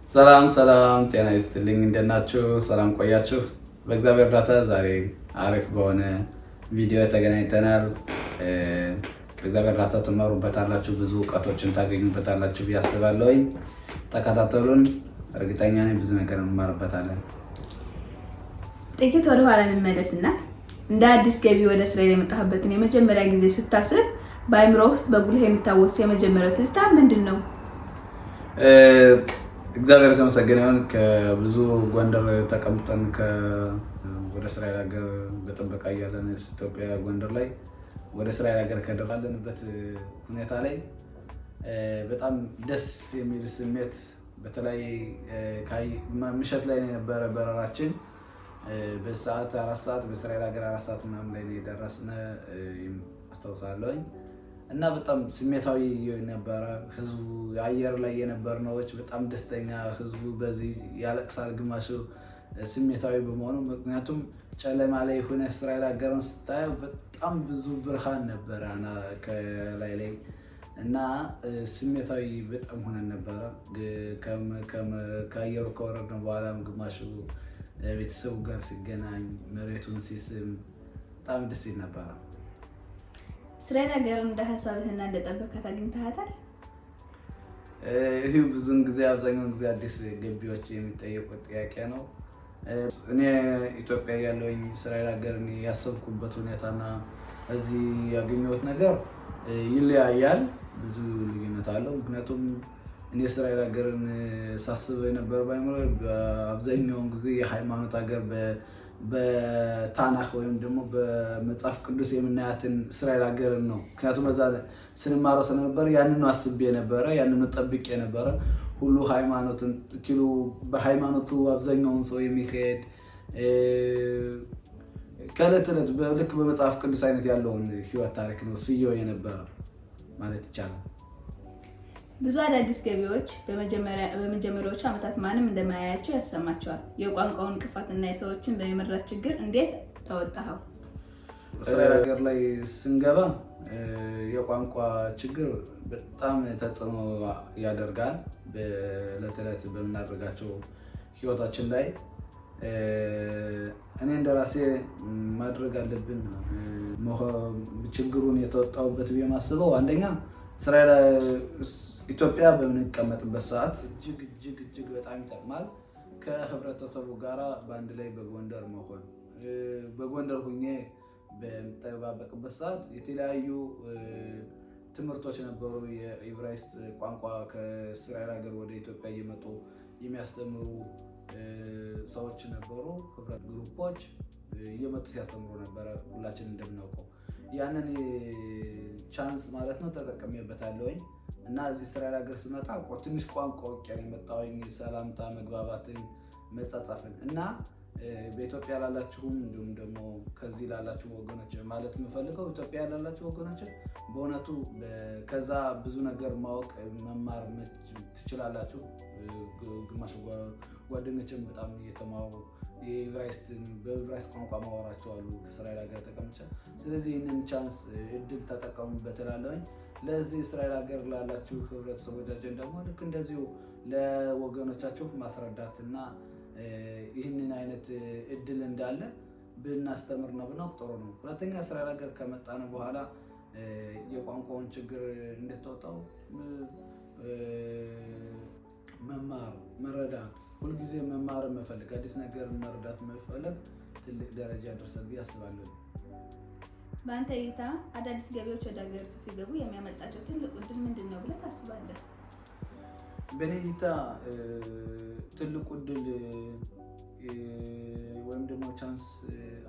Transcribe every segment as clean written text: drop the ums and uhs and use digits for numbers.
ሰላም ሰላም፣ ጤና ይስጥልኝ። እንደናችሁ ሰላም ቆያችሁ? በእግዚአብሔር እርዳታ ዛሬ አሪፍ በሆነ ቪዲዮ ተገናኝተናል። በእግዚአብሔር እርዳታ ትማሩበታላችሁ፣ ብዙ እውቀቶችን ታገኙበታላችሁ ብዬ አስባለሁኝ። ተከታተሉን፣ እርግጠኛ ነኝ ብዙ ነገር እንማርበታለን። ጥቂት ወደ ኋላ እንመለስና እንደ አዲስ ገቢ ወደ እስራኤል የመጣህበትን የመጀመሪያ ጊዜ ስታስብ በአእምሮ ውስጥ በጉልህ የሚታወስ የመጀመሪያው ትዝታ ምንድን ነው? እግዚአብሔር የተመሰገነ ይሁን። ከብዙ ጎንደር ተቀምጠን ወደ እስራኤል ሀገር በጥበቃ እያለን ኢትዮጵያ ጎንደር ላይ ወደ እስራኤል ሀገር ከደረስንበት ሁኔታ ላይ በጣም ደስ የሚል ስሜት፣ በተለይ ምሽት ላይ ነው የነበረ በረራችን። በሰዓት 4 ሰዓት በእስራኤል ሀገር 4 ሰዓት ምናምን ላይ ነው የደረስን አስታውሳለሁኝ። እና በጣም ስሜታዊ ነበረ። ህዝቡ አየር ላይ የነበርነዎች በጣም ደስተኛ፣ ህዝቡ በዚህ ያለቅሳል፣ ግማሹ ስሜታዊ በመሆኑ ምክንያቱም ጨለማ ላይ ሆነ እስራኤል ሀገርን ስታየው በጣም ብዙ ብርሃን ነበረ ከላይ ላይ እና ስሜታዊ በጣም ሆነን ነበረ። ከአየሩ ከወረድን በኋላም ግማሹ ቤተሰቡ ጋር ሲገናኝ መሬቱን ሲስም በጣም ደስ ይል ነበረ። እስራኤል ሀገር እንደ ሀሳብህና እንደጠበቅካት አግኝተሃታል? ይህ ብዙውን ጊዜ አብዛኛውን ጊዜ አዲስ ገቢዎች የሚጠየቁት ጥያቄ ነው። እኔ ኢትዮጵያ ያለውኝ እስራኤል ሀገርን ያሰብኩበት ሁኔታና እዚህ ያገኘሁት ነገር ይለያያል፣ ብዙ ልዩነት አለው። ምክንያቱም እኔ እስራኤል ሀገርን ሳስብ የነበረ ባይምሮ በአብዛኛውን ጊዜ የሃይማኖት ሀገር በታናህ ወይም ደግሞ በመጽሐፍ ቅዱስ የምናያትን እስራኤል ሀገርን ነው። ምክንያቱም በዛ ስንማረው ስለነበረ ያንን ነው አስቤ የነበረ፣ ያንን ነው ጠብቄ የነበረ። ሁሉ ሃይማኖትን በሃይማኖቱ አብዛኛውን ሰው የሚሄድ ከዕለት ዕለት ልክ በመጽሐፍ ቅዱስ አይነት ያለውን ህይወት ታሪክ ነው ስየው የነበረ ማለት ይቻላል። ብዙ አዳዲስ ገቢዎች በመጀመሪያዎቹ ዓመታት ማንም እንደማያያቸው ያሰማቸዋል። የቋንቋውን እንቅፋትና የሰዎችን በመረዳት ችግር እንዴት ተወጣኸው? እስራኤል ሀገር ላይ ስንገባ የቋንቋ ችግር በጣም ተጽዕኖ ያደርጋል በዕለት ዕለት በምናደርጋቸው ህይወታችን ላይ። እኔ እንደራሴ ማድረግ አለብን ችግሩን የተወጣሁበት ብዬ የማስበው አንደኛ ኢትዮጵያ በምንቀመጥበት ሰዓት እጅግ በጣም ይጠቅማል። ከህብረተሰቡ ጋራ በአንድ ላይ በጎንደር መሆን፣ በጎንደር ሁኜ በምጠባበቅበት ሰዓት የተለያዩ ትምህርቶች ነበሩ። የኢብራይስጥ ቋንቋ ከእስራኤል ሀገር ወደ ኢትዮጵያ እየመጡ የሚያስተምሩ ሰዎች ነበሩ። ህብረት ግሩፖች እየመጡ ሲያስተምሩ ነበረ። ሁላችን እንደምናውቀው ያንን ቻንስ ማለት ነው ተጠቅሜበታለሁኝ። እና እዚህ እስራኤል ሀገር ስመጣ ትንሽ ቋንቋ ወቅያን የመጣሁኝ ሰላምታ፣ መግባባትን፣ መጻጻፍን እና በኢትዮጵያ ላላችሁም እንዲሁም ደግሞ ከዚህ ላላችሁ ወገኖች ማለት የምፈልገው ኢትዮጵያ ላላችሁ ወገኖች በእውነቱ ከዛ ብዙ ነገር ማወቅ መማር ትችላላችሁ። ግማሽ ጓደኞችም በጣም እየተማሩ በኢብራይስጥ ቋንቋ ማወራቸው አሉ እስራኤል ሀገር ተቀምጬ። ስለዚህ ይህንን ቻንስ እድል ተጠቀሙበት እላለሁኝ። ለዚህ እስራኤል ሀገር ላላችሁ ህብረተሰቦቻችን ደግሞ ልክ እንደዚሁ ለወገኖቻችሁ ማስረዳትና ይህንን አይነት እድል እንዳለ ብናስተምር ነው ብናውቅ ጥሩ ነው። ሁለተኛ እስራኤል ሀገር ከመጣን በኋላ የቋንቋውን ችግር እንደተወጣው መማር፣ መረዳት፣ ሁልጊዜ መማር መፈለግ፣ አዲስ ነገር መረዳት መፈለግ ትልቅ ደረጃ ያደርሳል ብዬ አስባለሁ። በአንተ እይታ አዳዲስ ገቢዎች ወደ ሀገሪቱ ሲገቡ የሚያመጣቸው ትልቁ እድል ምንድን ነው ብለህ ታስባለህ? በእኔ እይታ ትልቁ እድል ወይም ደግሞ ቻንስ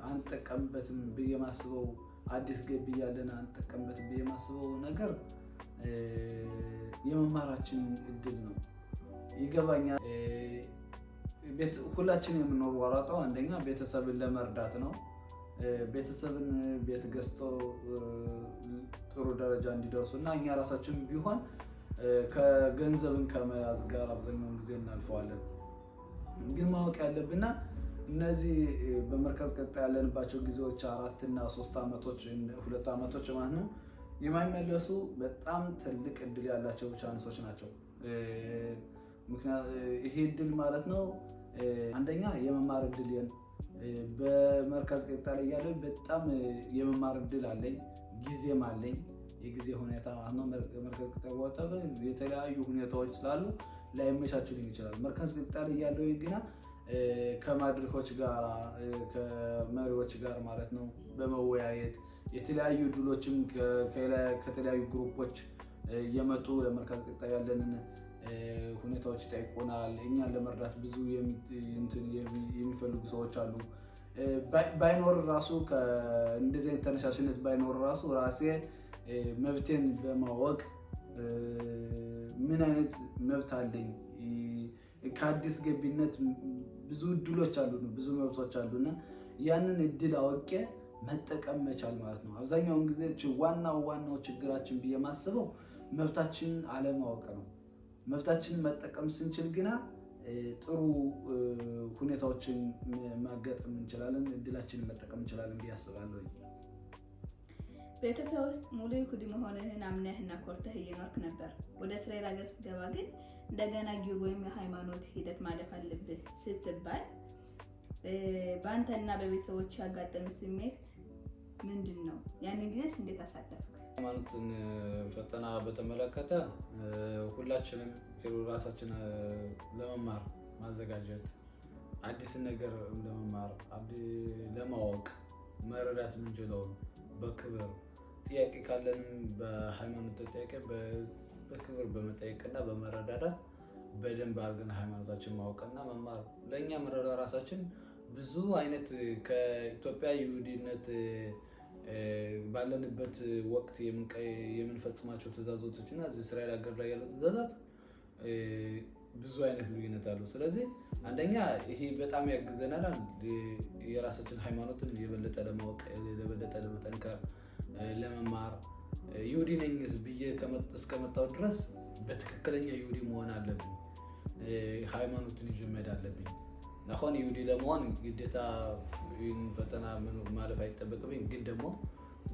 አንጠቀምበትም ብዬ የማስበው አዲስ ገቢ ያለን አንጠቀምበትም ብዬ የማስበው ነገር የመማራችን እድል ነው። ይገባኛል። ሁላችን የምንሯሯጠው አንደኛ ቤተሰብን ለመርዳት ነው። ቤተሰብን ቤት ገዝቶ ጥሩ ደረጃ እንዲደርሱ እና እኛ ራሳችን ቢሆን ከገንዘብን ከመያዝ ጋር አብዛኛውን ጊዜ እናልፈዋለን። ግን ማወቅ ያለብንና እነዚህ በመርከዝ ቀጣ ያለንባቸው ጊዜዎች 4 እና 3 ዓመቶች 2 ዓመቶች ማለት ነው የማይመለሱ በጣም ትልቅ እድል ያላቸው ቻንሶች ናቸው። ይሄ እድል ማለት ነው አንደኛ የመማር እድል በመርካዝ ቀጥታ ላይ ያለው በጣም የመማር እድል አለኝ፣ ጊዜም አለኝ። የጊዜ ሁኔታ አሁን መርካዝ ቀጥታ ወጣው የተለያዩ ሁኔታዎች ስላሉ ላይመቻቹልኝ ይችላል። መርካዝ ቀጥታ ላይ ያለው ግና ከማድረኮች ጋር ከመሪዎች ጋር ማለት ነው በመወያየት የተለያዩ እድሎችም ከተለያዩ ግሩፖች የመጡ ለመርካዝ ቀጥታ ያለንን ሁኔታዎች ይጠይቁናል። እኛን ለመርዳት ብዙ የሚፈልጉ ሰዎች አሉ። ባይኖር ራሱ እንደዚህ አይነት ተነሳሽነት ባይኖር ራሱ ራሴ መብቴን በማወቅ ምን አይነት መብት አለኝ ከአዲስ ገቢነት ብዙ እድሎች አሉ፣ ብዙ መብቶች አሉና ያንን እድል አውቄ መጠቀም መቻል ማለት ነው። አብዛኛውን ጊዜ ዋናው ችግራችን ብዬ የማስበው መብታችንን አለማወቅ ነው። መብታችንን መጠቀም ስንችል ግና ጥሩ ሁኔታዎችን ማጋጠም እንችላለን፣ እድላችንን መጠቀም እንችላለን ብዬ አስባለሁ። በኢትዮጵያ ውስጥ ሙሉ ይሁዲ መሆንህን አምነህና ኮርተህ እየኖርክ ነበር። ወደ እስራኤል ሀገር ስትገባ ግን እንደገና ጊዩር ወይም የሃይማኖት ሂደት ማለፍ አለብህ ስትባል በአንተና በቤተሰቦች ያጋጠም ስሜት ምንድን ነው? ያንን ጊዜስ እንዴት አሳለፍክ? ሃይማኖትን ፈተና በተመለከተ ሁላችንም ራሳችን ለመማር ማዘጋጀት፣ አዲስን ነገር ለመማር ለማወቅ መረዳት የምንችለውን በክብር ጥያቄ ካለንም በሃይማኖት ጥያቄ በክብር በመጠየቅና በመረዳዳት በደንብ አድርገን ሃይማኖታችን ማወቅና መማር ለእኛ መረዳ ራሳችን ብዙ አይነት ከኢትዮጵያ ይሁዲነት ባለንበት ወቅት የምንፈጽማቸው ትእዛዞቶች እና እዚህ እስራኤል ሀገር ላይ ያለው ትእዛዛት ብዙ አይነት ልዩነት አሉ። ስለዚህ አንደኛ ይሄ በጣም ያግዘናል የራሳችን ሃይማኖትን የበለጠ ለማወቅ፣ የበለጠ ለመጠንከር፣ ለመማር። ይሁዲ ነኝ ብዬ እስከመጣሁ ድረስ በትክክለኛ ይሁዲ መሆን አለብኝ፣ ሃይማኖትን ይዤ መሄድ አለብኝ። አሁን ይሁዲ ለመሆን ግዴታ ፈተና ማለፍ አይጠበቅብኝ፣ ግን ደግሞ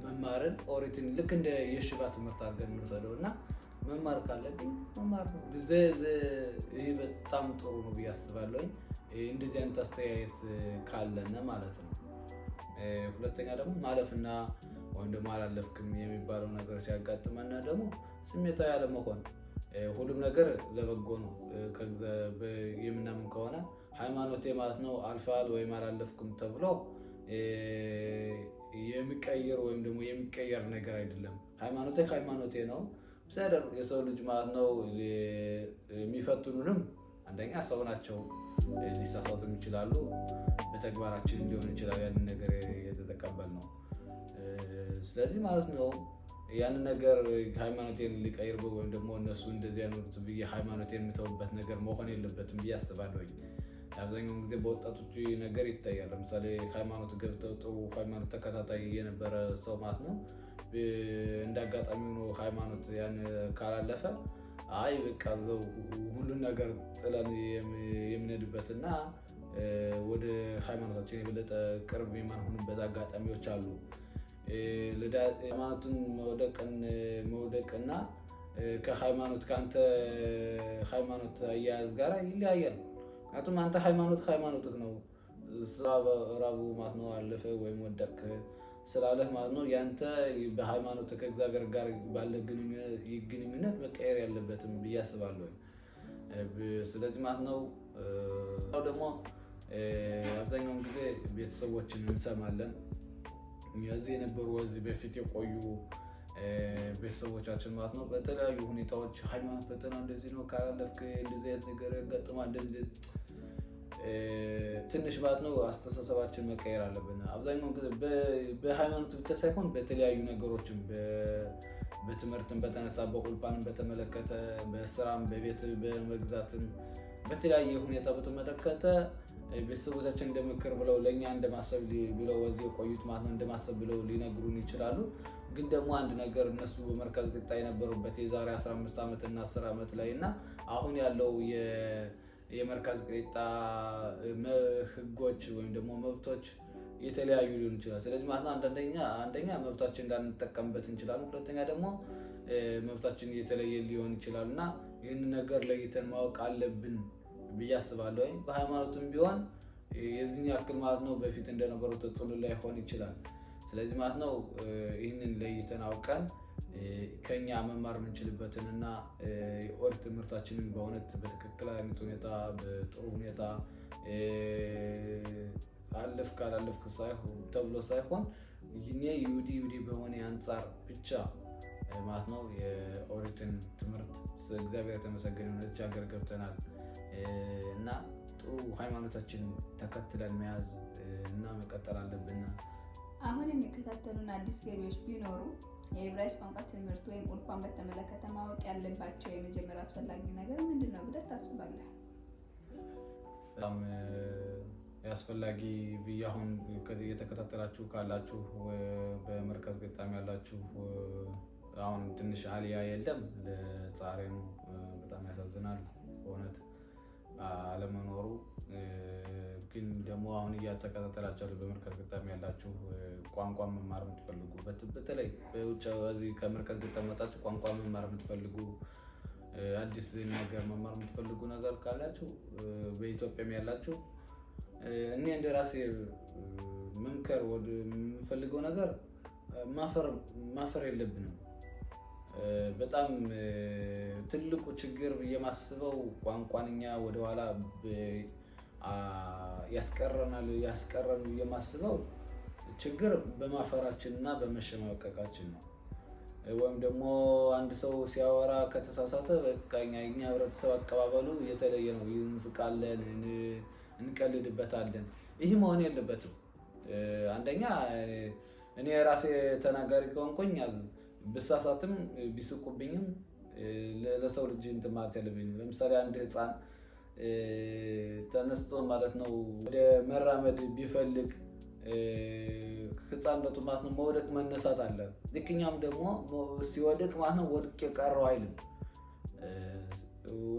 መማርን ኦሪትን ልክ እንደ የሽባ ትምህርት አድርገን እንወሰደው እና መማር ካለብኝ መማር ነው። ይህ በጣም ጥሩ ነው ብዬ አስባለሁ፣ እንደዚህ አይነት አስተያየት ካለነ ማለት ነው። ሁለተኛ ደግሞ ማለፍና ወይም ደግሞ አላለፍክም የሚባለው ነገር ሲያጋጥመና ደግሞ ስሜታዊ ያለመሆን፣ ሁሉም ነገር ለበጎ ነው የምናምን ከሆነ ሃይማኖቴ ማለት ነው አልፋል ወይም አላለፍክም ተብሎ የሚቀየር ወይም ደግሞ የሚቀየር ነገር አይደለም። ሃይማኖቴ ነው። የሰው ልጅ ማለት ነው የሚፈትኑንም አንደኛ ሰው ናቸው፣ ሊሳሳቱ ይችላሉ። በተግባራችን ሊሆን ይችላል ያንን ነገር የተቀበልነው። ስለዚህ ማለት ነው ያንን ነገር ሃይማኖቴን ሊቀይር ወይም ደግሞ እነሱ እንደዚህ ያኖሩት ብዬ ሃይማኖቴን የምተውበት ነገር መሆን የለበትም ብዬ አስባለሁ። አብዛኛውን ጊዜ በወጣቶች ነገር ይታያል። ለምሳሌ ሃይማኖት ገብተው ጥሩ ሃይማኖት ተከታታይ የነበረ ሰው ማለት ነው እንዳጋጣሚ ሆኖ ሃይማኖት ያን ካላለፈ በቃ ዘው ሁሉን ነገር ጥለን የምንሄድበትና ወደ ሃይማኖታችን የበለጠ ቅርብ የማንሆንበት አጋጣሚዎች አሉ። ሃይማኖቱን መውደቅና ከአንተ ሃይማኖት አያያዝ ጋር ይለያያል። ምክንያቱም አንተ ሃይማኖትህ ነው። ስራ ራቡ ማለት ነው አለፈ ወይም ወደቅ ስላለህ ማለት ነው ያንተ በሃይማኖት ከእግዚአብሔር ጋር ባለ ግንኙነት መቀየር ያለበትም ብዬ አስባለሁ። ስለዚህ ማለት ነው ደግሞ አብዛኛውን ጊዜ ቤተሰቦችን እንሰማለን። እዚህ የነበሩ እዚህ በፊት የቆዩ ቤተሰቦቻችን ማለት ነው በተለያዩ ሁኔታዎች ሃይማኖት ፈተና እንደዚህ ነው ካላለፍክ እንደዚህ አይነት ነገር ያጋጥማል እንደዚህ ትንሽ ማለት ነው አስተሳሰባችን መቀየር አለብን። አብዛኛውን ጊዜ በሃይማኖት ብቻ ሳይሆን በተለያዩ ነገሮችም በትምህርትም በተነሳ በቁልፓንም በተመለከተ በስራም በቤት በመግዛትም በተለያየ ሁኔታ በተመለከተ ቤተሰቦቻችን እንደምክር ብለው ለእኛ እንደማሰብ ብለው ወዚህ የቆዩት ማለት ነው እንደማሰብ ብለው ሊነግሩን ይችላሉ። ግን ደግሞ አንድ ነገር እነሱ በመርካዝ ቀጥታ የነበሩበት የዛሬ 15 ዓመት እና 10 ዓመት ላይ እና አሁን ያለው የመርካዝ ቀጥታ ህጎች ወይም ደግሞ መብቶች የተለያዩ ሊሆን ይችላል። ስለዚህ ማለት ነው አንደኛ መብታችን እንዳንጠቀምበት እንችላለን። ሁለተኛ ደግሞ መብታችን የተለየ ሊሆን ይችላል እና ይህን ነገር ለይተን ማወቅ አለብን ብዬ አስባለሁ። በሃይማኖትም ቢሆን የዚህን ያክል ማለት ነው በፊት እንደነበረው ተጽዕኖ ላይሆን ይችላል። ስለዚህ ማለት ነው ይህንን ለይተን አውቀን ከኛ መማር የምንችልበትን እና ኦሪት ትምህርታችንን በእውነት በትክክል አይነት ሁኔታ በጥሩ ሁኔታ አለፍክ አላለፍክ ተብሎ ሳይሆን እኔ ይሁዲ በሆነ አንጻር ብቻ ማለት ነው የኦሪትን ትምህርት እግዚአብሔር የተመሰገነ ነች ሀገር ገብተናል እና ጥሩ ሃይማኖታችን ተከትለን መያዝ እና መቀጠል አለብን። አሁን የሚከታተሉን አዲስ ገቢዎች ቢኖሩ የዕብራይስጥ ቋንቋ ትምህርት ወይም ኡልፓን በተመለከተ ማወቅ ያለባቸው የመጀመሪያ አስፈላጊ ነገር ምንድን ነው ብለህ ታስባለህ? በጣም አስፈላጊ ብዬ አሁን እየተከታተላችሁ ካላችሁ በመርከዝ ገጣሚ ያላችሁ አሁን ትንሽ አሊያ የለም ለዛሬ ነው። በጣም ያሳዝናል በእውነት አለመኖሩ። ግን ደግሞ አሁን እያተከታተላችሁ በመርከዝ ገጣሚ ያላችሁ ቋንቋ መማር የምትፈልጉ በተለይ በውጭ እዚህ ከመርከዝ ገጣሚ ወጣችሁ ቋንቋ መማር የምትፈልጉ አዲስ ነገር መማር የምትፈልጉ ነገር ካላችሁ በኢትዮጵያም ያላችሁ እኔ እንደራሴ መምከር ወደ የምፈልገው ነገር ማፈር የለብንም። በጣም ትልቁ ችግር የማስበው ቋንቋንኛ ወደኋላ ያስቀረን የማስበው ችግር በማፈራችን እና በመሸማቀቃችን ነው። ወይም ደግሞ አንድ ሰው ሲያወራ ከተሳሳተ በቃ እኛ ህብረተሰብ አቀባበሉ የተለየ ነው። እንስቃለን፣ እንቀልድበታለን። ይህ መሆን የለበትም። አንደኛ እኔ ራሴ ተናጋሪ ከሆንኩኝ ብሳሳትም ቢስቁብኝም ለሰው ልጅ እንትን ማለት ያለብኝ። ለምሳሌ አንድ ህፃን ተነስቶ ማለት ነው ወደ መራመድ ቢፈልግ ህፃነቱ ማለት ነው መውደቅ መነሳት አለ። ልክኛም ደግሞ ሲወድቅ ማለት ነው ወድቅ የቀረው አይልም፣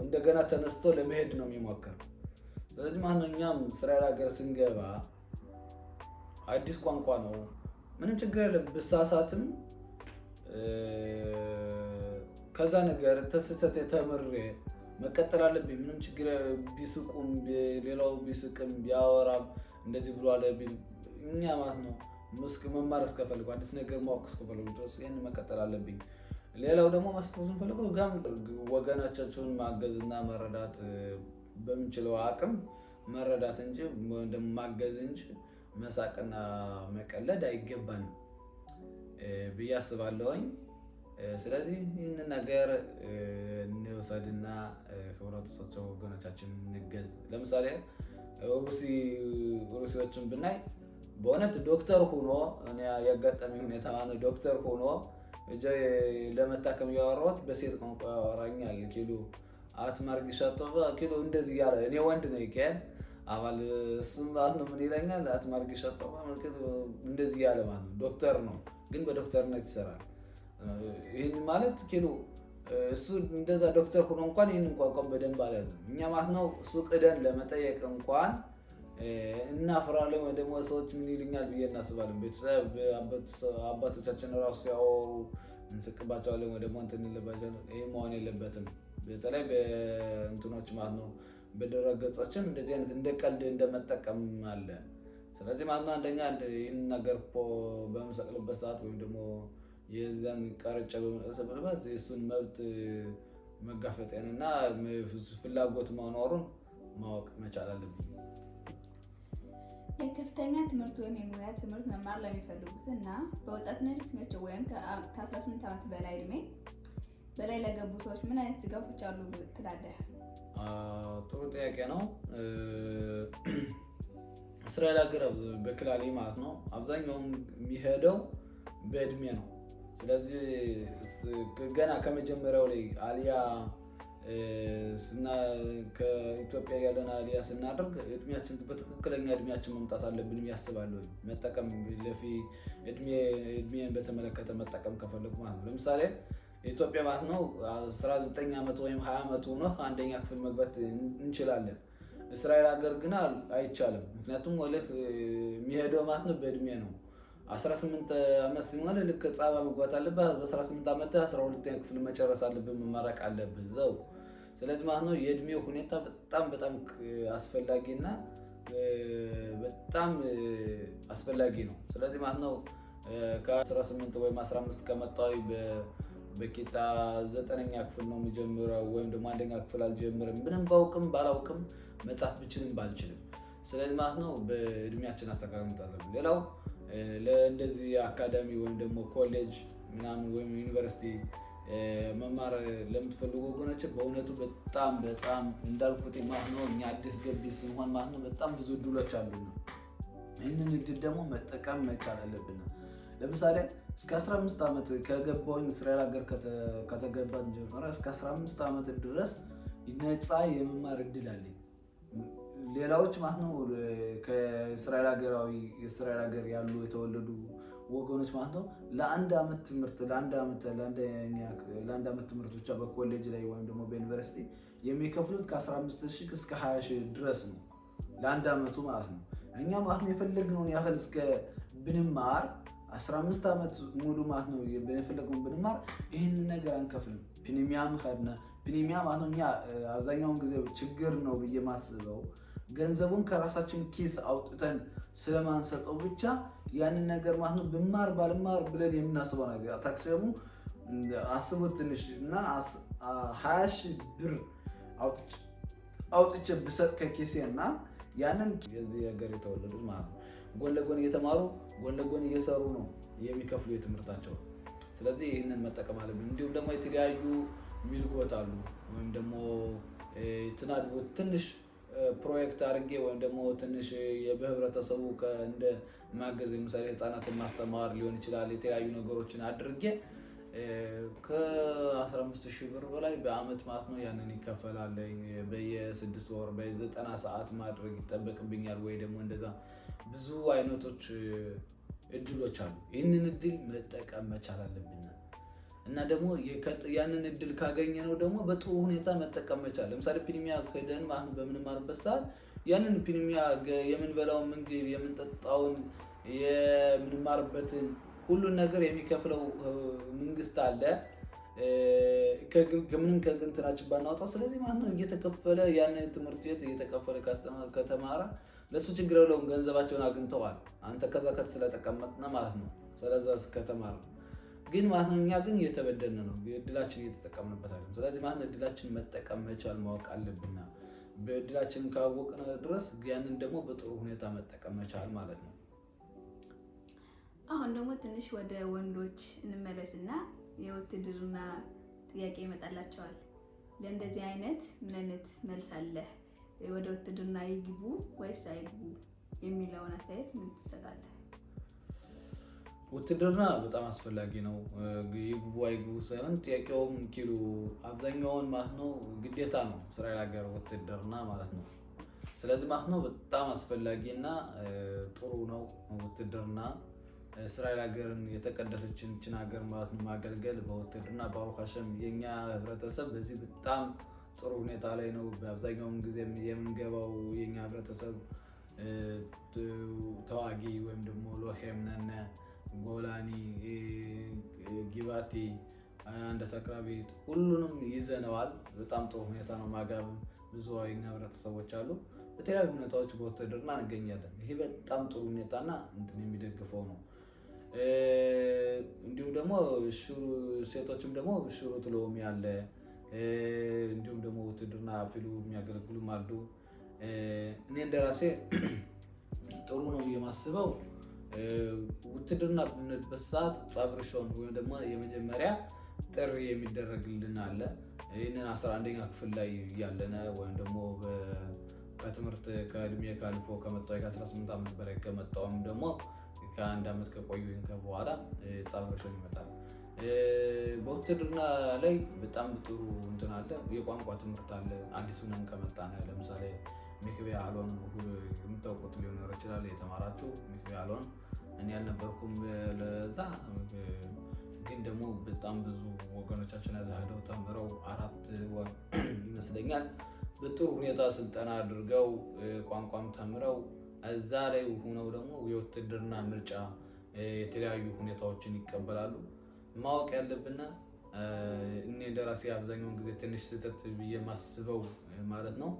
እንደገና ተነስቶ ለመሄድ ነው የሚሞክር። ስለዚህ ማለት ነው እኛም እስራኤል ሀገር ስንገባ አዲስ ቋንቋ ነው፣ ምንም ችግር የለም። ብሳሳትም ከዛ ነገር ተስህተት ተምሬ መቀጠል አለብኝ። ምንም ችግር ቢስቁም ሌላው ቢስቅም ቢያወራም እንደዚህ ብሎ አለ እኛ ማለት ነው መማር እስከፈልጉ አዲስ ነገር ማወቅ እስከፈልጉ ድረስ ይህን መቀጠል አለብኝ። ሌላው ደግሞ ማስተዋወቅ ፈልገው ጋም ወገናቻቸውን ማገዝና መረዳት በምንችለው አቅም መረዳት እንጂ ደግሞ ማገዝ እንጂ መሳቅና መቀለድ አይገባንም ብዬ አስባለሁኝ። ስለዚህ ይህንን ነገር እንውሰድና ህብረተሰባቸው ወገኖቻችን እንገዝ። ለምሳሌ ሩሲዎችን ብናይ በእውነት ዶክተር ሆኖ እኔ ያጋጠመኝ ሁኔታ ማለት ዶክተር ሆኖ ለመታከም ያወራሁት በሴት ቋንቋ ያወራኛል። ኪሎ አትማርግ ሻጦባ ኪሎ እንደዚህ ያለ እኔ ወንድ ነኝ ከን አባል እሱም ማለት ነው ምን ይለኛል አትማርግ ሻጦባ ኪሎ እንደዚህ ያለ ማለት ነው። ዶክተር ነው ግን በዶክተርነት ይሰራል። ይህን ማለት ኪሎ እሱ እንደዛ ዶክተር ሆኖ እንኳን ይህንን ቋንቋ በደንብ አልያዝም። እኛ ማለት ነው ሱቅ ሄደን ለመጠየቅ እንኳን እናፍራለን ወይ ደግሞ ሰዎች ምን ይሉኛል ብዬ እናስባለን። ቤተሰብ አባቶቻችን ራሱ ሲያወሩ እንስቅባቸዋለን ወይ ደግሞ እንትን እንልባቸዋለን። ይሄ መሆን የለበትም። በተለይ በእንትኖች ማለት ነው በድረገጻችን እንደዚህ አይነት እንደ ቀልድ እንደመጠቀም አለ። ስለዚህ ማለት ነው አንደኛ ይህን ነገር በምሰቅልበት ሰዓት ወይም ደግሞ የዛን ቀረጨ በመሰበበት የእሱን መብት መጋፈጤንና ፍላጎት መኖሩን ማወቅ መቻል አለብኝ። የከፍተኛ ትምህርት ወይም የሙያ ትምህርት መማር ለሚፈልጉት እና በወጣትነት እድሜያቸው ወይም ከ18 ዓመት በላይ እድሜ በላይ ለገቡ ሰዎች ምን አይነት ድጋፎች አሉ ትላለህ? ጥሩ ጥያቄ ነው። እስራኤል ሀገር በክላሌ ማለት ነው አብዛኛውን የሚሄደው በእድሜ ነው። ስለዚህ ገና ከመጀመሪያው ላይ አሊያ ከኢትዮጵያ ያለን አሊያ ስናደርግ እድሜያችን በትክክለኛ እድሜያችን መምጣት አለብን ያስባለሁ። መጠቀም እድሜን በተመለከተ መጠቀም ከፈለጉ ማለት ነው። ለምሳሌ ኢትዮጵያ ማለት ነው 19 ዓመት ወይም 20 ዓመት ሆኖ አንደኛ ክፍል መግባት እንችላለን። እስራኤል ሀገር ግን አይቻልም። ምክንያቱም ወለህ የሚሄደው ማለት ነው በእድሜ ነው። 18 ዓመት ሲሞላ ልክ ጻባ መግባት አለበት። በ18 ዓመት 12ኛ ክፍል መጨረስ አለብን፣ መማረቅ አለብን ዘው። ስለዚህ ማለት ነው የእድሜው ሁኔታ በጣም አስፈላጊና በጣም አስፈላጊ ነው። ስለዚህ ማለት ነው ከ18 ወይም 15 ከመጣሁ በቂጣ 9ኛ ክፍል ነው የሚጀምረው ወይም ደግሞ 1ኛ ክፍል አልጀምርም ምንም ባላውቅም መጻፍ ብችልም ባልችልም። ስለዚህ ማለት ነው በእድሜያችን አስተካክለን ታዘቡ። ሌላው ለእንደዚህ አካዳሚ ወይም ደግሞ ኮሌጅ ምናምን ወይም ዩኒቨርሲቲ መማር ለምትፈልጉ ወገኖች በእውነቱ በጣም እንዳልኩት ማለት ነው እኛ አዲስ ገቢ ስንሆን ማለት ነው በጣም ብዙ እድሎች አሉና ይህንን እድል ደግሞ መጠቀም መቻል አለብን። ለምሳሌ እስከ 15 ዓመት ከገባሁኝ እስራኤል ሀገር ከተገባን ጀምሮ እስከ 15 ዓመት ድረስ ነፃ የመማር እድል አለኝ። ሌላዎች ማለት ነው ከእስራኤል ሀገር ያሉ የተወለዱ ወገኖች ማለት ነው ለአንድ ዓመት ትምህርት ብቻ በኮሌጅ ላይ ወይም ደግሞ በዩኒቨርሲቲ የሚከፍሉት ከ15,000 እስከ 20,000 ድረስ ነው ለአንድ ዓመቱ ማለት ነው። እኛ ማለት ነው የፈለግነውን ያህል እስከ ብንማር 15 ዓመት ሙሉ ማለት ነው የፈለግነውን ብንማር ይህንን ነገር አንከፍልም። ፕሪሚያ ማለት ነው እኛ አብዛኛውን ጊዜ ችግር ነው ብዬ ማስበው ገንዘቡን ከራሳችን ኪስ አውጥተን ስለማንሰጠው ብቻ ያንን ነገር ማለት ነው ብማር ባልማር ብለን የምናስበው ነገር ታክሲሙ አስቡት ትንሽ እና 20,000 ብር አውጥቼ ብሰጥ ከኪሴ እና ያንን የዚህ ሀገር የተወለዱት ማለት ነው ጎን ለጎን እየተማሩ ጎን ለጎን እየሰሩ ነው የሚከፍሉ የትምህርታቸው። ስለዚህ ይህንን መጠቀም አለብን። እንዲሁም ደግሞ የተለያዩ ሚልጎት አሉ ወይም ደግሞ ትናድቮት ትንሽ ፕሮጀክት አድርጌ ወይም ደግሞ ትንሽ በህብረተሰቡ እንደ ማገዝ ለምሳሌ ህፃናትን ማስተማር ሊሆን ይችላል። የተለያዩ ነገሮችን አድርጌ ከ15,000 ብር በላይ በአመት ማለት ነው ያንን ይከፈላል። በየ6 ወር በ90 ሰዓት ማድረግ ይጠበቅብኛል ወይ ደግሞ እንደዛ ብዙ አይነቶች እድሎች አሉ። ይህንን እድል መጠቀም መቻል አለብን እና ደግሞ ያንን እድል ካገኘ ነው ደግሞ በጥሩ ሁኔታ መጠቀም መቻል። ለምሳሌ ፕሪሚያ ከደን ማለት በምንማርበት ሰዓት ያንን ፕሪሚያ የምንበላውን ምግብ የምንጠጣውን የምንማርበትን ሁሉን ነገር የሚከፍለው መንግስት አለ ከምንም ከግንትናችን ባናወጣው። ስለዚህ ማለት ነው እየተከፈለ ያንን ትምህርት ቤት እየተከፈለ ከተማረ ለሱ ችግር የለውም፣ ገንዘባቸውን አግኝተዋል። አንተ ከዛ ስለተቀመጥነ ማለት ነው ስለዛ ከተማረ ግን ማለት ነው እኛ ግን እየተበደልን ነው፣ እድላችን እየተጠቀምንበት አይደለም። ስለዚህ ማለት ነው እድላችን መጠቀም መቻል ማወቅ አለብን። በእድላችን ካወቅን ድረስ ያንን ደግሞ በጥሩ ሁኔታ መጠቀም መቻል ማለት ነው። አሁን ደግሞ ትንሽ ወደ ወንዶች እንመለስና የውትድርና ጥያቄ ይመጣላቸዋል። ለእንደዚህ አይነት ምን አይነት መልስ አለ? ወደ ውትድርና ይግቡ ወይስ አይግቡ የሚለውን አስተያየት ምን ትሰጣለህ? ውትድርና በጣም አስፈላጊ ነው። ይግቡ አይግቡ ሳይሆን ጥያቄውም አብዛኛውን ማለት ነው ግዴታ ነው እስራኤል ሀገር ውትድርና ማለት ነው። ስለዚህ ማለት ነው በጣም አስፈላጊና ጥሩ ነው ውትድርና። እስራኤል ሀገርን የተቀደሰችን ሀገር ማለት ነው ማገልገል በውትድርና ባሩክ ሀሸም የኛ ህብረተሰብ በዚህ በጣም ጥሩ ሁኔታ ላይ ነው። በአብዛኛውን ጊዜ የምንገባው የኛ ህብረተሰብ ተዋጊ ወይም ደግሞ ሎሄም ነን፣ ጎላኒ፣ ጊባቲ፣ አንደ ሰክራቤት ሁሉንም ይዘነዋል። በጣም ጥሩ ሁኔታ ነው። ማጋብ ብዙ የኛ ህብረተሰቦች አሉ። በተለያዩ ሁኔታዎች በውትድርና እንገኛለን። ይሄ በጣም ጥሩ ሁኔታና እንትን የሚደግፈው ነው። እንዲሁም ደግሞ ሴቶችም ደግሞ ሽሩት ሎሚ አለ። እንዲሁም ደግሞ ውትድርና ፊሉ የሚያገለግሉም አሉ። እኔ እንደራሴ ጥሩ ነው የማስበው ውትድርና በምንሄድበት ሰዓት ጻብርሾን ወይም ደግሞ የመጀመሪያ ጥሪ የሚደረግልን አለ። ይህንን 11ኛ ክፍል ላይ ያለነ ወይም ደግሞ ከትምህርት ከእድሜ ካልፎ ከመጣው ከ18 ዓመት በላይ ከመጣውም ደግሞ ከአንድ ዓመት ከቆዩኝ በኋላ ጻብርሾን ይመጣል። በውትድርና ላይ በጣም ጥሩ እንትን አለ። የቋንቋ ትምህርት አለ። አዲስ ሆነን ከመጣን ለምሳሌ ሚክቤ አሎን የምታውቁት ሊሆን ይችላል የተማራችሁ ሚክቤ አሎን እኔ ያልነበርኩም ለዛ ግን ደግሞ በጣም ብዙ ወገኖቻችን ሄደው ተምረው 4 ወር ይመስለኛል በጥሩ ሁኔታ ስልጠና አድርገው ቋንቋም ተምረው እዛ ላይ ሆነው ደግሞ የውትድርና ምርጫ የተለያዩ ሁኔታዎችን ይቀበላሉ። ማወቅ ያለብን እኔ እንደራሴ አብዛኛውን ጊዜ ትንሽ ስህተት ብዬ ማስበው ማለት ነው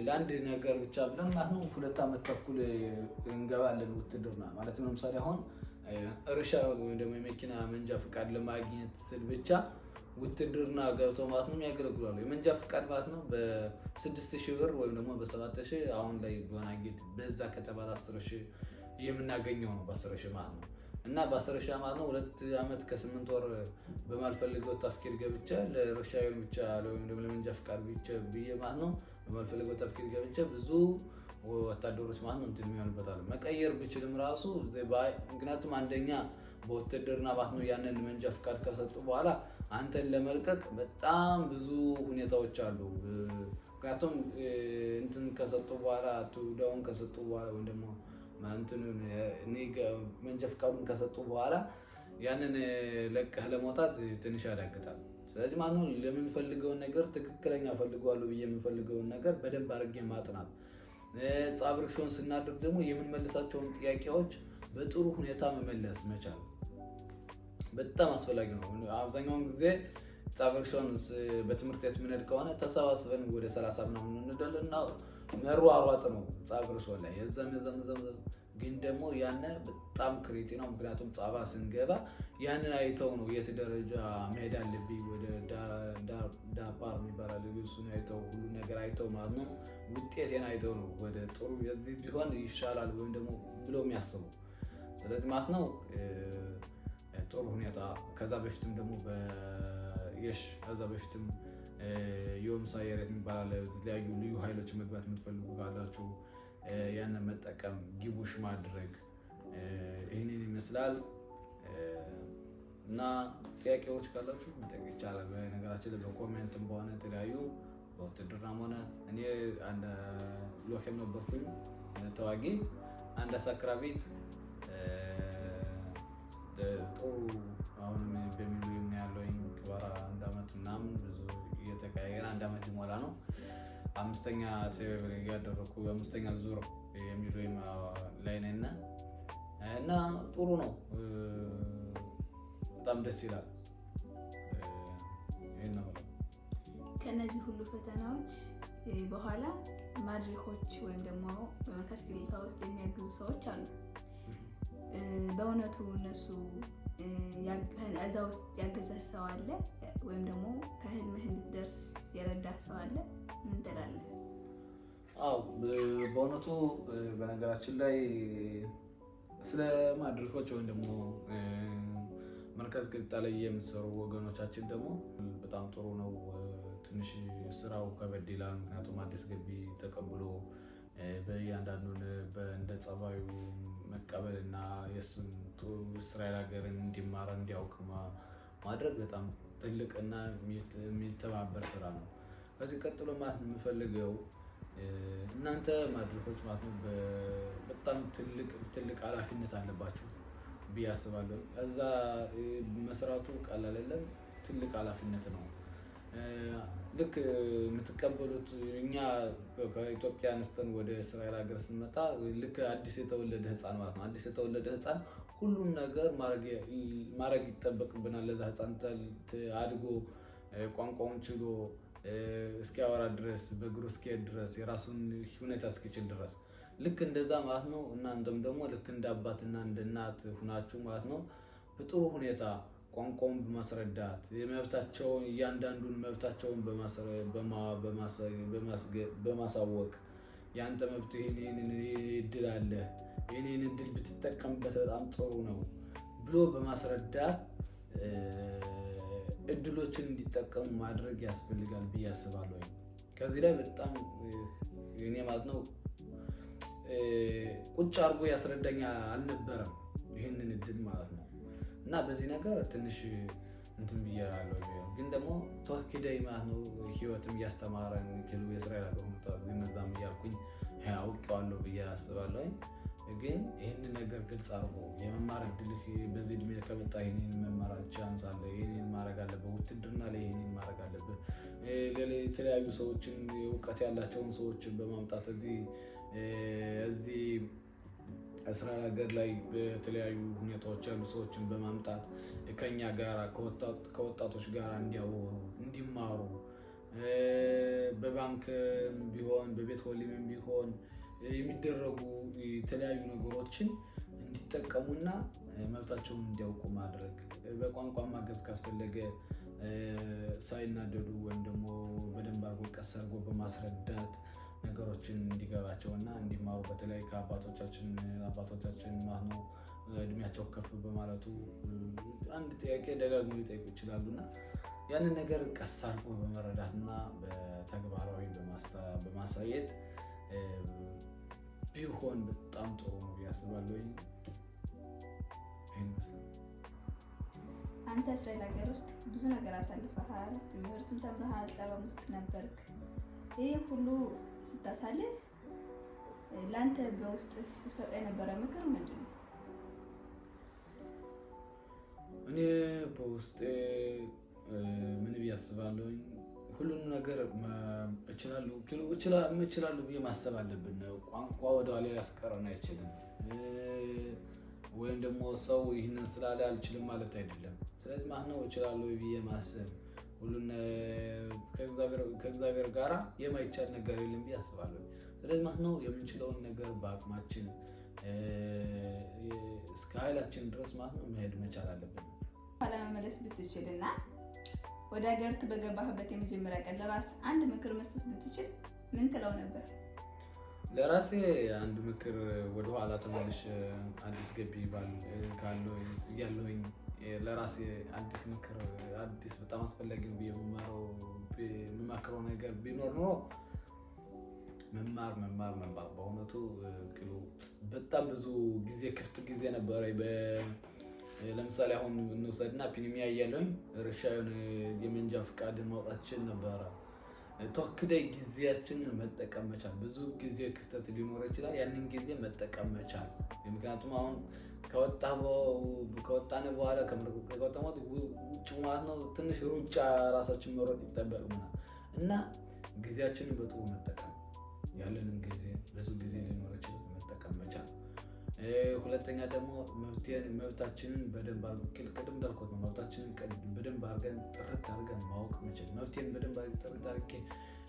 ለአንድ ነገር ብቻ ብለን ማለት ነው 2 ዓመት ተኩል እንገባለን ውትድርና ማለት ነው። ለምሳሌ አሁን እርሻ ወይም ደግሞ የመኪና መንጃ ፍቃድ ለማግኘት ስል ብቻ ውትድርና ገብቶ ማለት ነው የሚያገለግላሉ። የመንጃ ፍቃድ ማለት ነው በ6000 ብር ወይም ደግሞ በ7000 አሁን ላይ ቢሆን በዛ ከተባለ 10000 የምናገኘው ነው በ10000 ማለት ነው። እና በ10000 ማለት ነው 2 ዓመት ከ8 ወር በማልፈልገው ተፍኪር ገብቼ ለእርሻው ብቻ ወይም ደግሞ ለመንጃ ፍቃድ ብቻ ብዬ ማለት ነው በማልፈልገው ተፍኪር ገብቼ ብዙ ወታደሮች ማለት ነው እንትን የሚሆንበታል መቀየር ብችልም ራሱ ምክንያቱም አንደኛ በውትድርና ማለት ነው ያንን መንጃ ፍቃድ ከሰጡ በኋላ አንተን ለመልቀቅ በጣም ብዙ ሁኔታዎች አሉ። ምክንያቱም እንትን ከሰጡ በኋላ ቱዳውን ከሰጡ በኋላ ወይም ደግሞ እንትኑን መንጃ ፍቃዱን ከሰጡ በኋላ ያንን ለቀህ ለመውጣት ትንሽ ያዳግታል። ስለዚህ ማለት ነው ለምንፈልገውን ነገር ትክክለኛ ፈልገዋለሁ ብዬ የምንፈልገውን ነገር በደንብ አድርጌ ማጥናት ጻብርሾን ስናደርግ ደግሞ የምንመልሳቸውን ጥያቄዎች በጥሩ ሁኔታ መመለስ መቻል በጣም አስፈላጊ ነው። አብዛኛውን ጊዜ ጻብርሾን በትምህርት ቤት የምንሄድ ከሆነ ተሰባስበን ወደ 30 ምናምን እንደለና መሯሯጥ ነው ጻብርሾ ላይ የዛም ግን ደግሞ ያነ በጣም ክሪቲ ነው። ምክንያቱም ጻባ ስንገባ ያንን አይተው ነው የት ደረጃ መሄድ አለብኝ ወደ ዳፓር ይባላል እሱን አይተው ሁሉ ነገር አይተው ማለት ነው ውጤቴን አይተው ነው ወደ ጥሩ የዚህ ቢሆን ይሻላል ወይም ደግሞ ብለው የሚያስቡ። ስለዚህ ማለት ነው ጥሩ ሁኔታ ከዛ በፊትም ደግሞ ከዛ በፊትም ዮም ሳየረት የሚባል የተለያዩ ልዩ ኃይሎች መግባት የምትፈልጉ ካላችሁ ያንን መጠቀም ጊቡሽ ማድረግ ይህንን ይመስላል። እና ጥያቄዎች ካላችሁ መጠየቅ ይቻላል። በነገራችን ላይ በኮሜንትም በሆነ የተለያዩ በውትድርናም ሆነ እኔ አንድ ሎኬም ነበርኩኝ ተዋጊ አንድ አሳክራ ቤት ጥሩ አሁን በሚሉ የሚያለውኝ ክባራ 1 ዓመት ምናምን ብዙ እየተቀያየረ 1 ዓመት ሊሞላ ነው። 5ኛ ሴቨር ያደረኩ 5ኛ ዙር የሚሉ ላይ ነኝ እና ጥሩ ነው በጣም ደስ ይላል። ከነዚህ ሁሉ ፈተናዎች በኋላ ማድሪኮች ወይም ደግሞ በመርከዝ ክሊካ ውስጥ የሚያግዙ ሰዎች አሉ። በእውነቱ እነሱ እዛ ውስጥ ያገዘ ሰው አለ ወይም ደግሞ ከህልምህ እንድትደርስ የረዳ ሰው አለ? ምን ትላለህ? አዎ በእውነቱ በነገራችን ላይ ስለ ማድሪኮች ወይም ደግሞ መርከዝ ክሊካ ላይ የምትሰሩ ወገኖቻችን ደግሞ በጣም ጥሩ ነው። ትንሽ ስራው ከበድ ይላል። ምክንያቱም አዲስ ገቢ ተቀብሎ በእያንዳንዱን እንደ ጸባዩ መቀበል እና የእሱን እስራኤል ሀገርን እንዲማር እንዲያውቅ ማድረግ በጣም ትልቅ እና የሚተባበር ስራ ነው። ከዚህ ቀጥሎ ማለት የምፈልገው እናንተ ማድሪኮች ማለት ነው በጣም ትልቅ ኃላፊነት አለባችሁ ብዬ አስባለሁ። እዛ መስራቱ ቀላል አይደለም፣ ትልቅ ኃላፊነት ነው። ልክ የምትቀበሉት እኛ ከኢትዮጵያ አንስተን ወደ እስራኤል ሀገር ስንመጣ ልክ አዲስ የተወለደ ህፃን ማለት ነው። አዲስ የተወለደ ህፃን ሁሉም ነገር ማድረግ ይጠበቅብናል። ለዛ ህፃን አድጎ ቋንቋውን ችሎ እስኪያወራ ድረስ በእግሩ እስኪሄድ ድረስ የራሱን ሁኔታ እስኪችል ድረስ ልክ እንደዛ ማለት ነው። እናንተም ደግሞ ልክ እንደ አባትና እንደ እናት ሁናችሁ ማለት ነው በጥሩ ሁኔታ ቋንቋውን በማስረዳት የመብታቸውን እያንዳንዱን መብታቸውን በማሳወቅ ያንተ መብት ይሄን እድል አለ፣ ይሄን እድል ብትጠቀምበት በጣም ጥሩ ነው ብሎ በማስረዳት እድሎችን እንዲጠቀሙ ማድረግ ያስፈልጋል ብዬ አስባለሁ። ከዚህ ላይ በጣም እኔ ማለት ነው ቁጭ አድርጎ ያስረዳኛ አልነበረም ይህንን እድል ማለት ነው። እና በዚህ ነገር ትንሽ እንትን ብያለሁ። ግን ደግሞ ተወክደይ ማለት ነው ህይወትም እያስተማረን ክሉ የእስራኤል ሀገር መዛም እያልኩኝ አውቄዋለሁ ብዬ አስባለሁ። ግን ይህንን ነገር ግልጽ አድርጎ የመማር እድልህ በዚህ እድሜ ከመጣ ይህንን መማር ቻንስ አለ፣ ይህንን ማድረግ አለብህ፣ ውትድርና ላይ ይህንን ማድረግ አለብህ። የተለያዩ ሰዎችን እውቀት ያላቸውን ሰዎችን በማምጣት እዚህ እስራኤል ሀገር ላይ በተለያዩ ሁኔታዎች ያሉ ሰዎችን በማምጣት ከኛ ጋር ከወጣቶች ጋር እንዲያወሩ እንዲማሩ በባንክ ቢሆን በቤት ወሊም ቢሆን የሚደረጉ የተለያዩ ነገሮችን እንዲጠቀሙና መብታቸውን እንዲያውቁ ማድረግ በቋንቋ ማገዝ ካስፈለገ ሳይናደዱ ወይም ደግሞ በደንብ አድርጎ ቀስ አድርጎ በማስረዳት ነገሮችን እንዲገባቸውና እንዲማሩ በተለይ ከአባቶቻችን ማለት ነው እድሜያቸው ከፍ በማለቱ አንድ ጥያቄ ደጋግሞ ሊጠይቁ ይችላሉና ያንን ነገር ቀስ አድርጎ በመረዳትና በተግባራዊ በማሳየት ቢሆን በጣም ጥሩ ነው ያስባለሁ። አንተ እስራኤል ሀገር ውስጥ ብዙ ነገር አሳልፈሃል፣ ትምህርትን ተምረሃል፣ ጸባም ውስጥ ነበርክ። ይህ ሁሉ ስታሳልፍ ለአንተ በውስጥ ሲሰጥ የነበረ ምክር ምንድን ነው? እኔ በውስጤ ምን ብዬ አስባለሁ፣ ሁሉንም ነገር እችላለሁ ብዬ ማሰብ አለብን። ቋንቋ ወደኋላ ያስቀረን አይችልም፣ ወይም ደግሞ ሰው ይህንን ስላለ አልችልም ማለት አይደለም። ስለዚህ ማነው እችላለሁ ብዬ ማሰብ ሁሉን ከእግዚአብሔር ጋራ የማይቻል ነገር የለም ብዬ አስባለሁ። ስለዚህ ማነው የምንችለውን ነገር በአቅማችን እስከ ኃይላችን ድረስ ማነው መሄድ መቻል አለብን። ኋላ መመለስ ብትችልና ወደ ሀገር በገባህበት የመጀመሪያ ቀን ለራስ አንድ ምክር መስጠት ብትችል ምን ትለው ነበር? ለራሴ አንድ ምክር ወደኋላ ተመልሼ አዲስ ገቢ ያለሁኝ ለራሴ አዲስ ምክር በጣም አስፈላጊ ነው ብዬ የምመክረው ነገር ቢኖር ኖሮ መማር በእውነቱ በጣም ብዙ ጊዜ ክፍት ጊዜ ነበረ። ለምሳሌ አሁን እንውሰድና ፒኒሚያ እያለሁኝ ርሻውን የመንጃ ፈቃድን ማውጣት ችል ነበረ። ተወክደይ ጊዜያችንን መጠቀም መቻል። ብዙ ጊዜ ክፍተት ሊኖር ይችላል፣ ያንን ጊዜ መጠቀም መቻል። ምክንያቱም አሁን ከወጣን በኋላ ከወጣሞት ውጭ ማለት ነው ትንሽ ሩጫ ራሳችን መሮጥ ይጠበቅብናል እና ጊዜያችንን በጥሩ መጠቀም፣ ያለንን ጊዜ ብዙ ጊዜ ሊኖር ይችላል መጠቀም መቻል። ሁለተኛ ደግሞ መብታችንን በደንብ ቅድም እንዳልኩት ነው። መብታችንን በደንብ አድርገን ጥርት አድርገን ማወቅ መቻል። መብቴን በደንብ ጥርት አድርጌ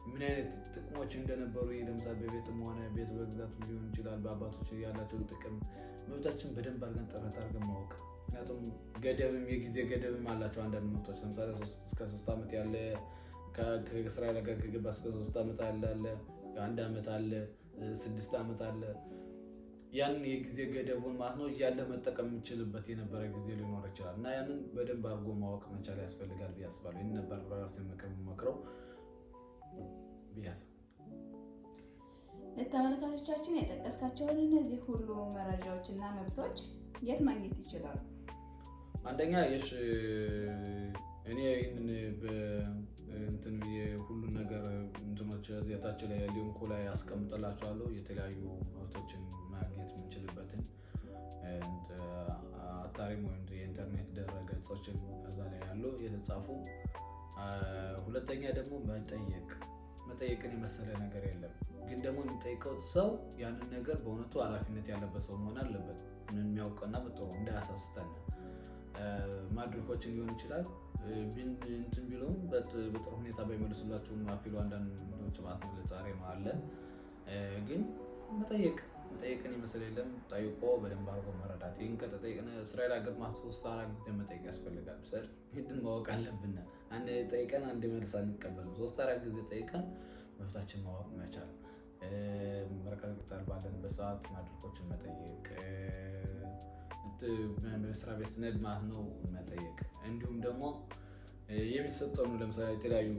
ምን አይነት ጥቅሞች እንደነበሩ ለምሳሌ በቤትም ሆነ ቤት በግዛት ሊሆን ይችላል፣ በአባቶች ያላቸውን ጥቅም መብታችን በደንብ አድርገን ጥርት አድርገን ማወቅ። ምክንያቱም የጊዜ ገደብም አላቸው አንዳንድ መብቶች። ለምሳሌ እስከ 3 ዓመት ያለ ከእስራኤል ጋር ከገባ እስከ 3 ዓመት አለ፣ 1 ዓመት አለ፣ 6 ዓመት አለ። ያንን የጊዜ ገደቡን ማለት ነው እያለ መጠቀም የምችልበት የነበረ ጊዜ ሊኖር ይችላል እና ያንን በደንብ አድርጎ ማወቅ መቻል ያስፈልጋል ብዬ አስባለሁ። ይህን ነበር በራሴ መክረው ብዬ አስባለሁ። ለተመልካቾቻችን የጠቀስካቸውን እነዚህ ሁሉ መረጃዎች እና መብቶች የት ማግኘት ይችላሉ? አንደኛ እኔ ይህንን እንትን ሁሉን ነገር እንትኖች ዜታች ላይ ሊንኩ ላይ አስቀምጥላችኋለሁ። የተለያዩ መብቶችን ማግኘት የምንችልበትን አታሪም ወይም የኢንተርኔት ድረ-ገጾችን እዛ ላይ ያሉ የተጻፉ። ሁለተኛ ደግሞ መጠየቅን የመሰለ ነገር የለም። ግን ደግሞ የሚጠይቀው ሰው ያንን ነገር በእውነቱ ኃላፊነት ያለበት ሰው መሆን አለበት። የሚያውቅና በጥሩ እንዳያሳስተን ማድረኮችን ሊሆን ይችላል እንትን ቢሉም በጥሩ ሁኔታ ባይመልሱላችሁም አፊሉ አንዳንድ ማለት ነው ለዛሬ ነው አለ። ግን መጠየቅን የመሰለ የለም። ጠይቆ በደንብ አድርጎ መረዳት። ይህን ከተጠየቅን እስራኤል ሀገር ማለት 3-4 ጊዜ መጠየቅ ያስፈልጋል። ይህንን ማወቅ አለብን። አንድ ጠይቀን አንድ መልስ አንቀበልም። 3-4 ጊዜ ጠይቀን መብታችን ማወቅ መቻል፣ መረጋገጥ ባለንበት ሰዓት ማድረኮችን መጠየቅ፣ በስራ ቤት ስነድ ማለት ነው መጠየቅ። እንዲሁም ደግሞ የሚሰጠው ነው ለምሳሌ የተለያዩ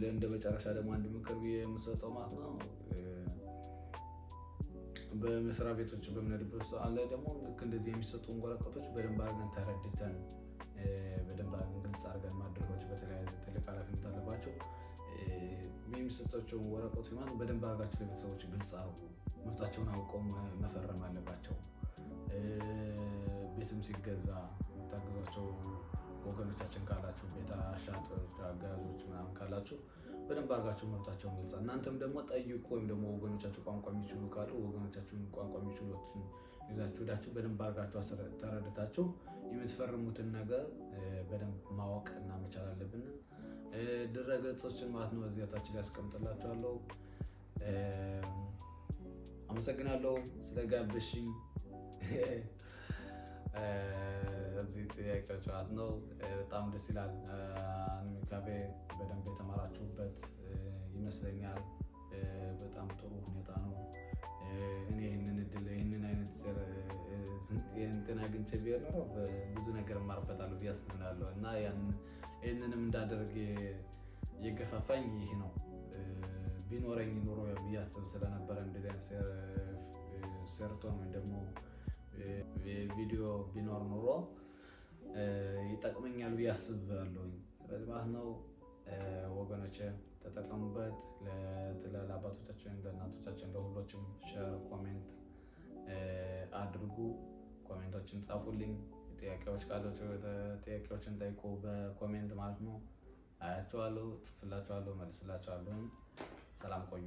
እንደ መጨረሻ ደግሞ አንድ ምክር የምሰጠው ማለት ነው በመስሪያ ቤቶች በምንሄድበት ሰዓት ላይ ደግሞ ልክ እንደዚህ የሚሰጡን ወረቀቶች በደንብ አድርገን ተረድተን በደንብ አድርገን ግልጽ አድርገን ማድረጎች በተለያየ ትልቅ ኃላፊነት አለባቸው። የሚሰጣቸውን ወረቀቶች ማለት በደንብ አድርጋቸው ለቤተሰቦች ግልጽ አድርጉ። መብታቸውን አውቀው መፈረም አለባቸው። ቤትም ሲገዛ የምታግዟቸው ወገኖቻችን ካላችሁ፣ ቤት አሻጦች፣ አጋዦች ምናምን ካላችሁ በደንብ አድርጋችሁ መብታቸውን ገልጻ። እናንተም ደግሞ ጠይቁ። ወይም ደግሞ ወገኖቻችሁ ቋንቋ የሚችሉ ካሉ ወገኖቻችሁን ቋንቋ የሚችሉትን ይዛችሁ ሄዳችሁ በደንብ አድርጋችሁ ተረድታችሁ የምትፈርሙትን ነገር በደንብ ማወቅ እና መቻል አለብን። ድረገጾችን ማለት ነው እዚህ ታች ላይ አስቀምጥላችኋለሁ። አመሰግናለሁ ስለጋበዝሽኝ። እዚህ ጥያቄዎች ማለት ነው በጣም ደስ ይላል። አኒሜካቤ በደንብ የተማራችሁበት ይመስለኛል። በጣም ጥሩ ሁኔታ ነው። እኔ ይህንን እድል ይህንን አይነት እንትን አግኝቼ ቢሆን ኖሮ ብዙ ነገር እማርበታለሁ ብዬ አስባለሁ እና ይህንንም እንዳደርግ የገፋፋኝ ይህ ነው። ቢኖረኝ ኑሮ ብዬ አስብ ስለነበረ እንደዚህ አይነት ሰርቶን ወይም ደግሞ ቪዲዮ ቢኖር ኑሮ ይጠቅመኛል ብዬ አስባለሁኝ። ስለዚህ ማለት ነው ወገኖች ተጠቀሙበት። ለአባቶቻችን፣ ለእናቶቻችን፣ ለሁሎችም ሸር ኮሜንት አድርጉ። ኮሜንቶችን ጻፉልኝ። ጥያቄዎች ካላችሁ ጥያቄዎችን ጠይቁ በኮሜንት ማለት ነው። አያቸዋለሁ፣ ጽፍላቸዋለሁ፣ መልስላቸዋለሁ። ሰላም ቆዩ።